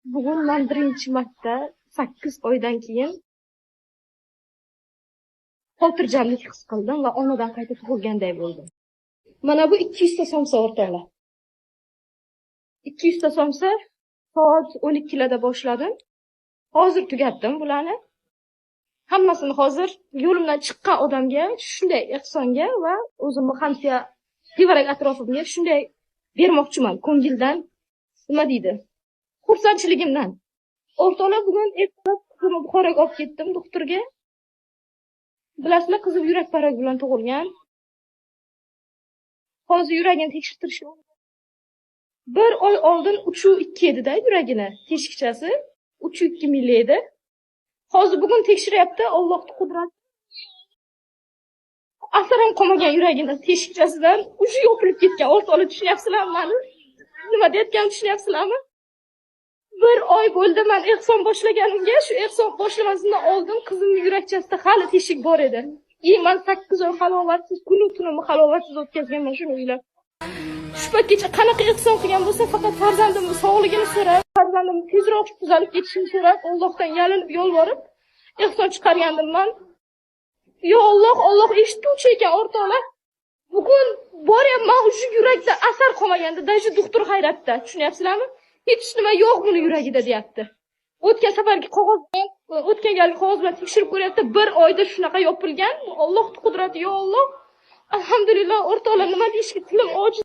Bugun men birinchi marta 8 oydan keyin xotirjamlik his qildim va onadan qayta tug'ilganday bo'ldim. Mana bu 200 ta somsa o'rtoqlar. 200 ta somsa soat 12larda boshladim. Hozir tugatdim bularni. Hammasini hozir yo'limdan chiqqan odamga shunday ehsonga va o'zimni hamsiya tevarak atrofimga shunday bermoqchiman. Ko'ngildan nima deydi? Xursandchiligimdan. O'rtoqlar, bugun ertalab qizimni Buxoroga olib ketdim doktorga. Bilasizlar, qizim yurak paragi bilan tug'ilgan. Hozir yuragini tekshirtirishdi. Bir oy oldin 3.2 edi-da yuragini teshikchasi. 3.2 milli edi. Hozir bugun tekshiryapti, Allohning qudrati. Asar ham qolmagan yuragini teshikchasidan uchi yopilib ketgan. O'rtoqlar, tushunyapsizlarmi meni? Nima deyotganimni tushunyapsizlarmi? Bir oy bo'ldi men ehson boshlaganimga, shu ehson boshlamasidan oldin qizimning yurakchasida hali teshik bor edi. Men 8 oy halovatsiz, kunu tunimni halovatsiz o'tkazganman shuni o'ylab. Shu paytgacha qanaqa ehson qilgan bo'lsa, faqat farzandimning sog'ligini so'rab, farzandimning tezroq tuzalib ketishini so'rab, Allohdan yalinib yolvorib ehson chiqargandim. Yo Alloh, Alloh eshituvchi ekan o'rtoqlar. Bugun boryapman, shu yurakda asar qolmaganda, даже doktor hayratda, tushunyapsizlarmi? Hech nima yo'q buni yuragida deyapti. O'tgan safargi qog'oz bilan, o'tgan galgi qog'oz bilan tekshirib ko'ryapti. Bir oyda shunaqa yopilgan. Allohning qudrati, yo Alloh. Alhamdulillah o'rtoqlar, nima deyishga tilim ojiz.